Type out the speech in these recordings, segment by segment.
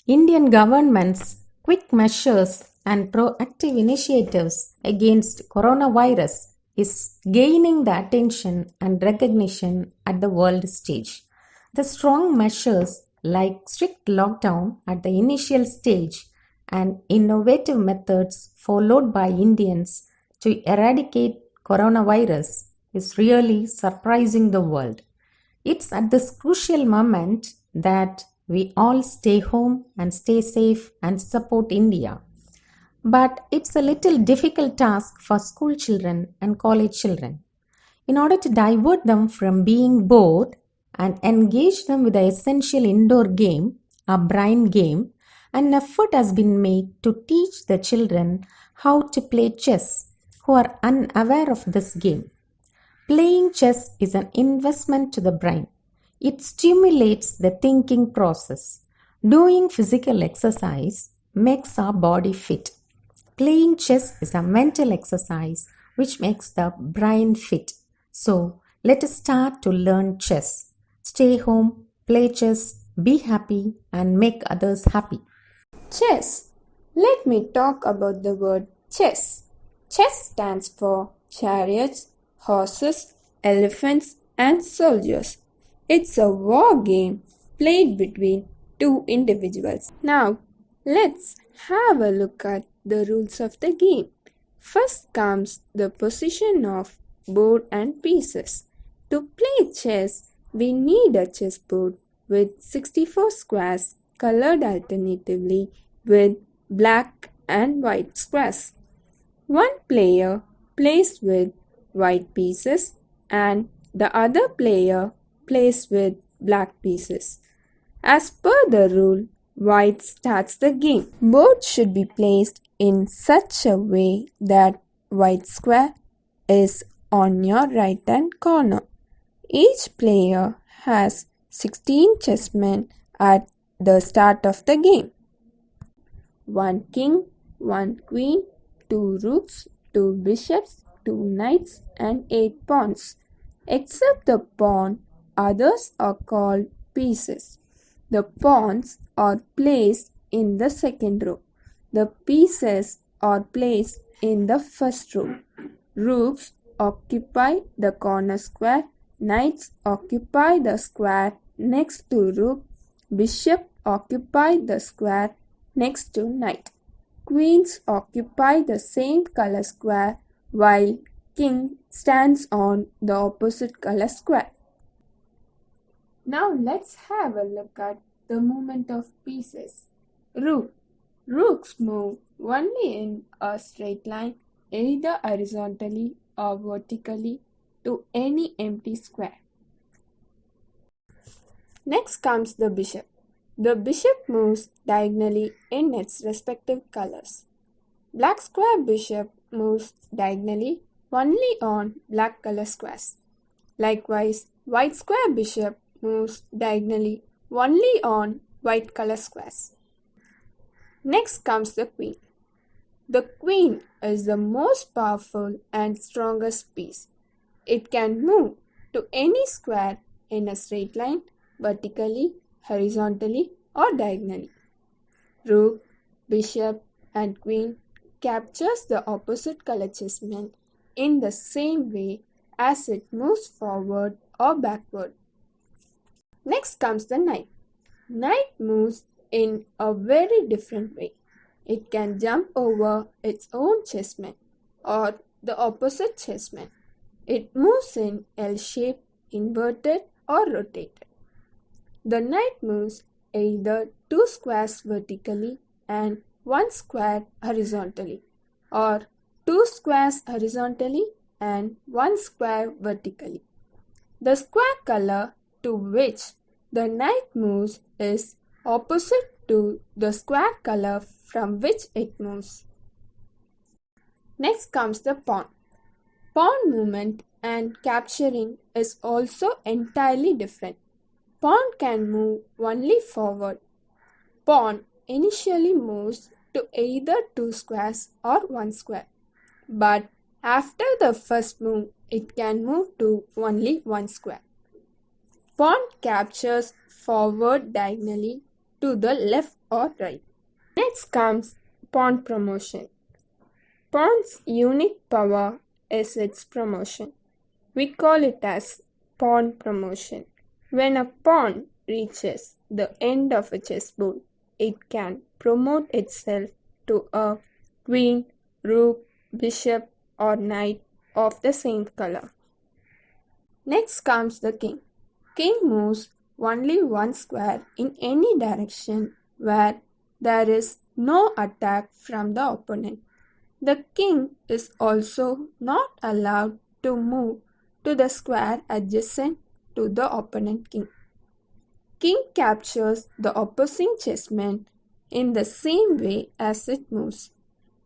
Indian government's quick measures and proactive initiatives against coronavirus is gaining the attention and recognition at the world stage. The strong measures like strict lockdown at the initial stage and innovative methods followed by Indians to eradicate coronavirus is really surprising the world. It's at this crucial moment that we all stay home and stay safe and support India. But it's a little difficult task for school children and college children. In order to divert them from being bored and engage them with the essential indoor game, a brain game, an effort has been made to teach the children how to play chess who are unaware of this game. Playing chess is an investment to the brain. It stimulates the thinking process. Doing physical exercise makes our body fit. Playing chess is a mental exercise which makes the brain fit. So, let us start to learn chess. Stay home, play chess, be happy, and make others happy. Chess. Let me talk about the word chess. Chess stands for chariots, horses, elephants, and soldiers. It's a war game played between two individuals. Now, let's have a look at the rules of the game. First comes the position of board and pieces. To play chess, we need a chessboard with 64 squares colored alternatively with black and white squares. One player plays with white pieces and the other player plays with black pieces. As per the rule, white starts the game. Board should be placed in such a way that white square is on your right hand corner. Each player has 16 chessmen at the start of the game. 1 king, 1 queen, 2 rooks, 2 bishops, 2 knights and 8 pawns. Except the pawn, others are called pieces. The pawns are placed in the second row. The pieces are placed in the first row. Rooks occupy the corner square. Knights occupy the square next to rook. Bishop occupy the square next to knight. Queens occupy the same color square while king stands on the opposite color square. Now let's have a look at the movement of pieces. Rook. Rooks move only in a straight line, either horizontally or vertically to any empty square. Next comes the bishop. The bishop moves diagonally in its respective colors. Black square bishop moves diagonally only on black color squares. Likewise, white square bishop moves diagonally only on white color squares. Next comes the queen. The queen is the most powerful and strongest piece. It can move to any square in a straight line, vertically, horizontally or diagonally. Rook, bishop and queen captures the opposite color chessmen in the same way as it moves forward or backward. Next comes the knight. Knight moves in a very different way. It can jump over its own chessmen or the opposite chessmen. It moves in L shape, inverted or rotated. The knight moves either 2 squares vertically and 1 square horizontally, or 2 squares horizontally and 1 square vertically. The square color to which the knight moves is opposite to the square color from which it moves. Next comes the pawn. Pawn movement and capturing is also entirely different. Pawn can move only forward. Pawn initially moves to either 2 squares or 1 square, but after the first move, it can move to only 1 square. Pawn captures forward diagonally to the left or right. Next comes pawn promotion. Pawn's unique power is its promotion. We call it as pawn promotion. When a pawn reaches the end of a chessboard, it can promote itself to a queen, rook, bishop, or knight of the same color. Next comes the king. King moves only one square in any direction where there is no attack from the opponent. The king is also not allowed to move to the square adjacent to the opponent king. King captures the opposing chessman in the same way as it moves.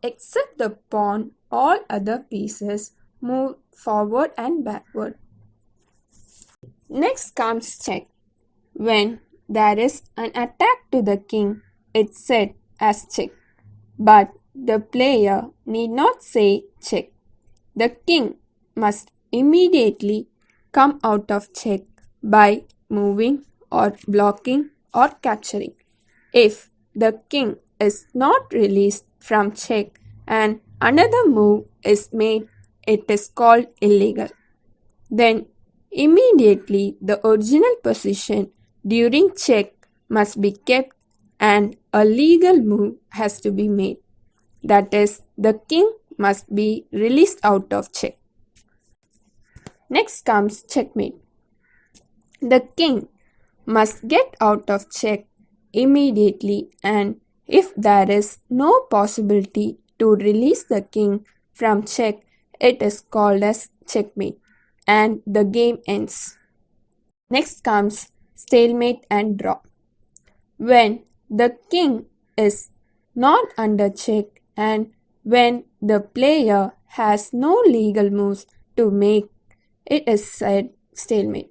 Except the pawn, all other pieces move forward and backward. Next comes check. When there is an attack to the king, it's said as check. But the player need not say check. The king must immediately come out of check by moving or blocking or capturing. If the king is not released from check and another move is made, it is called illegal. Then immediately the original position during check must be kept and a legal move has to be made. That is, the king must be released out of check. Next comes checkmate. The king must get out of check immediately, and if there is no possibility to release the king from check, it is called as checkmate, and the game ends. Next comes stalemate and draw. When the king is not under check and when the player has no legal moves to make, it is said stalemate.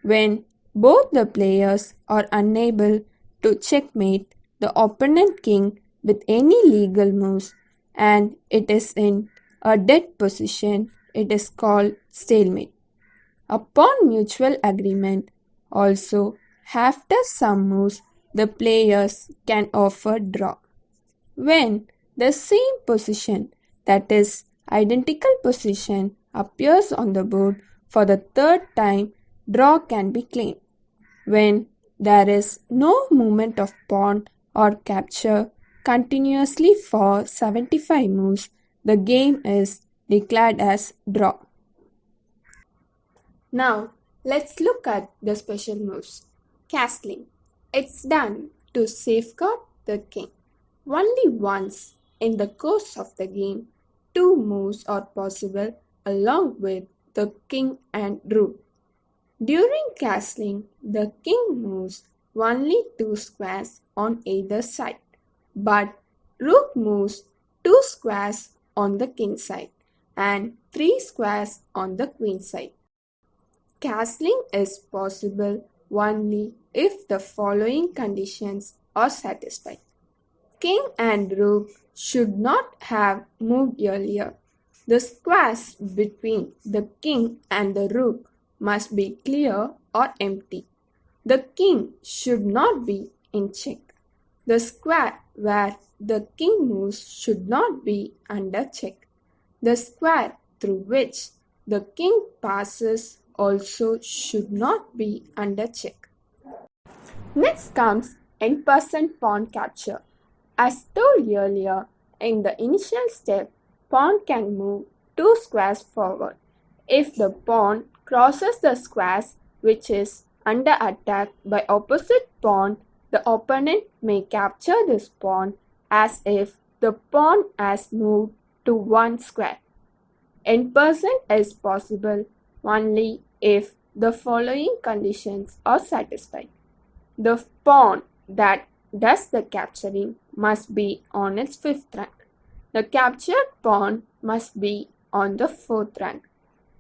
When both the players are unable to checkmate the opponent king with any legal moves and it is in a dead position, it is called stalemate. Upon mutual agreement, also after some moves, the players can offer draw. When the same position, that is, identical position, appears on the board for the third time, draw can be claimed. When there is no movement of pawn or capture continuously for 75 moves, the game is declared as draw. Now, let's look at the special moves. Castling. It's done to safeguard the king. Only once in the course of the game, two moves are possible along with the king and rook. During castling, the king moves only two squares on either side, but rook moves two squares on the king side and three squares on the queen side. Castling is possible only if the following conditions are satisfied. King and rook should not have moved earlier. The squares between the king and the rook must be clear or empty. The king should not be in check. The square where the king moves should not be under check. The square through which the king passes also should not be under check. Next comes in-person pawn capture. As told earlier, in the initial step, pawn can move two squares forward. If the pawn crosses the squares which is under attack by opposite pawn, the opponent may capture this pawn as if the pawn has moved to one square. In-person is possible only if the following conditions are satisfied. The pawn that does the capturing must be on its fifth rank. The captured pawn must be on the fourth rank.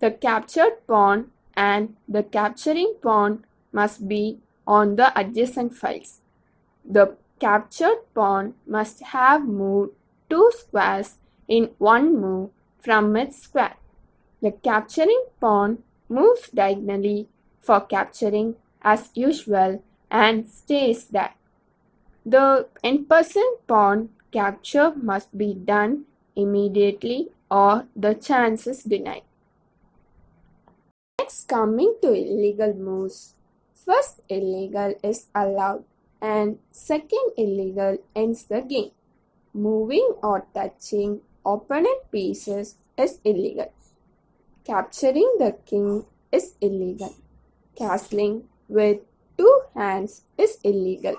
The captured pawn and the capturing pawn must be on the adjacent files. The captured pawn must have moved two squares in one move from its square. The capturing pawn moves diagonally for capturing as usual and stays there. The in-person pawn capture must be done immediately or the chance is denied. Next, coming to illegal moves. First illegal is allowed and second illegal ends the game. Moving or touching opponent pieces is illegal. Capturing the king is illegal. Castling with two hands is illegal.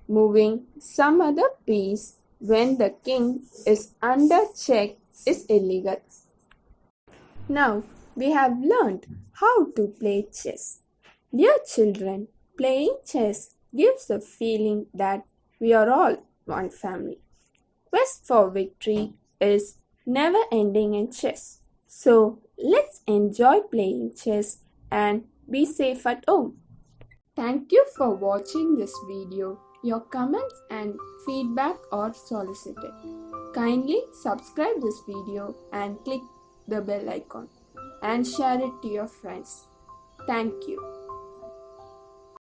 Moving some other piece when the king is under check is illegal. Now we have learned how to play chess. Dear children, playing chess gives the feeling that we are all one family. Quest for victory is never ending in chess. So let's enjoy playing chess and be safe at home. Thank you for watching this video. Your comments and feedback are solicited. Kindly subscribe this video and click the bell icon and share it to your friends. Thank you.